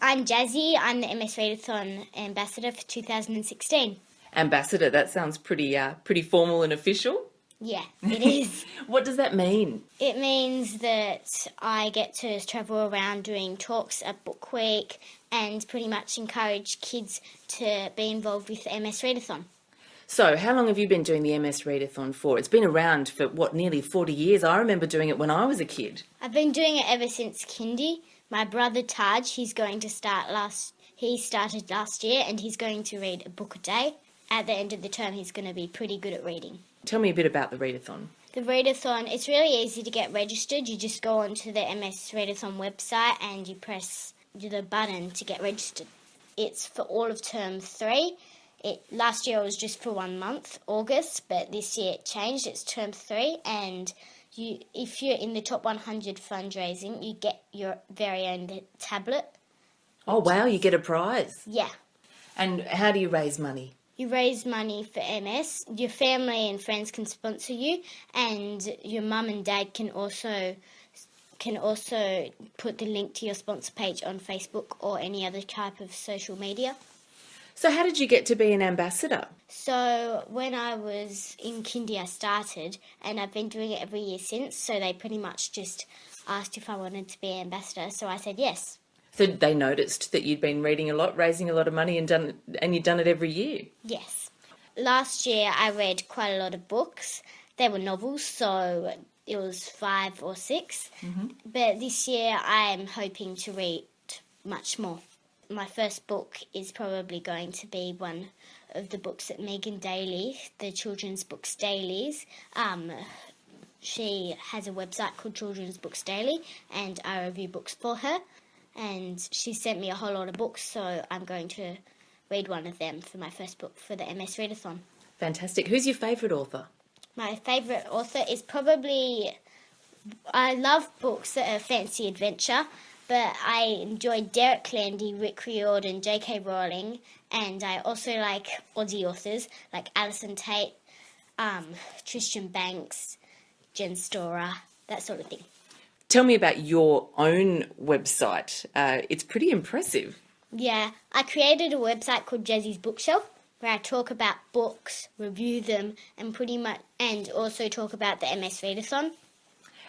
I'm Jazzy. I'm the MS Readathon Ambassador for 2016. Ambassador, that sounds pretty formal and official. Yeah, it is. What does that mean? It means that I get to travel around doing talks at Book Week and pretty much encourage kids to be involved with the MS Readathon. So, how long have you been doing the MS Readathon for? It's been around for, nearly 40 years? I remember doing it when I was a kid. I've been doing it ever since kindy. My brother Taj, he started last year and he's going to read a book a day. At the end of the term, he's going to be pretty good at reading. Tell me a bit about the Readathon. The Readathon, it's really easy to get registered. You just go onto the MS Readathon website and you press the button to get registered. It's for all of term 3. Last year it was just for 1 month, August, but this year it changed. It's term 3, and if you're in the top 100 fundraising, you get your very own tablet. Oh, wow, you get a prize. Yeah. And how do you raise money? You raise money for MS. Your family and friends can sponsor you, and your mum and dad can also put the link to your sponsor page on Facebook or any other type of social media. So how did you get to be an ambassador? So when I was in kindy, I started, and I've been doing it every year since. So they pretty much just asked if I wanted to be an ambassador. So I said yes. So they noticed that you'd been reading a lot, raising a lot of money, and you'd done it every year. Yes. Last year I read quite a lot of books. They were novels, so it was 5 or 6. Mm-hmm. But this year I'm hoping to read much more. My first book is probably going to be one of the books that Megan Daly, the Children's Books Dailies, she has a website called Children's Books Daily, and I review books for her. And she sent me a whole lot of books, so I'm going to read one of them for my first book for the MS Readathon. Fantastic. Who's your favourite author? My favourite author is probably... I love books that are fancy adventure, but I enjoy Derek Landy, Rick Riordan, J.K. Rowling, and I also like Aussie authors like Alison Tate, Tristan Banks, Jen Storer, that sort of thing. Tell me about your own website. It's pretty impressive. Yeah, I created a website called Jazzy's Bookshelf, where I talk about books, review them, and also talk about the MS Readathon.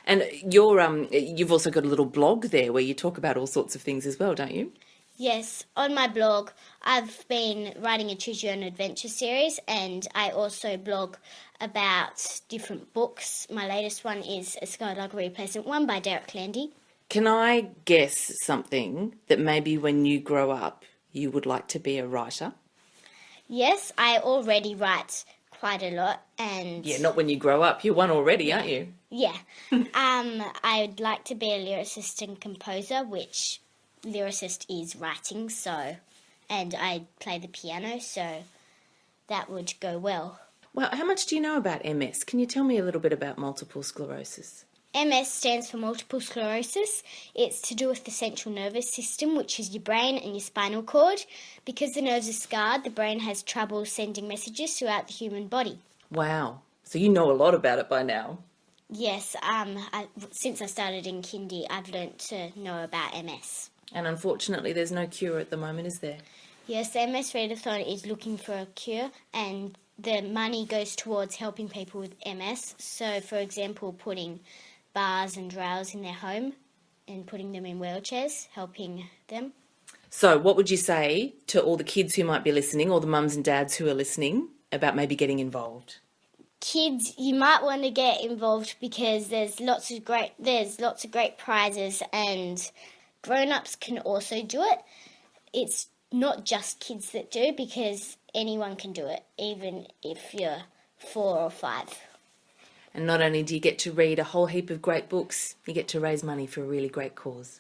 And you've also got a little blog there where you talk about all sorts of things as well, don't you? Yes, on my blog, I've been writing a Choose Your Own Adventure series, and I also blog about different books. My latest one is A Skylargery Pleasant One by Derek Landy. Can I guess something that maybe when you grow up you would like to be a writer? Yes, I already write quite a lot, and... Yeah, not when you grow up. You're one already, aren't you? Yeah. I'd like to be a lyricist and composer, which lyricist is writing, so... And I play the piano, so that would go well. Well, how much do you know about MS? Can you tell me a little bit about multiple sclerosis? MS stands for multiple sclerosis. It's to do with the central nervous system, which is your brain and your spinal cord. Because the nerves are scarred, the brain has trouble sending messages throughout the human body. Wow. So you know a lot about it by now. Yes, since I started in kindy, I've learnt to know about MS. And unfortunately, there's no cure at the moment, is there? Yes, the MS Readathon is looking for a cure, and the money goes towards helping people with MS. So, for example, putting bars and rails in their home and putting them in wheelchairs, helping them. So what would you say to all the kids who might be listening, all the mums and dads who are listening, about maybe getting involved? Kids, you might want to get involved because there's lots of great prizes, and grown-ups can also do it. It's not just kids that do, because anyone can do it, even if you're 4 or 5. And not only do you get to read a whole heap of great books, you get to raise money for a really great cause.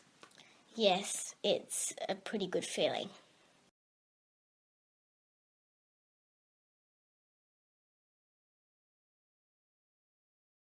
Yes, it's a pretty good feeling.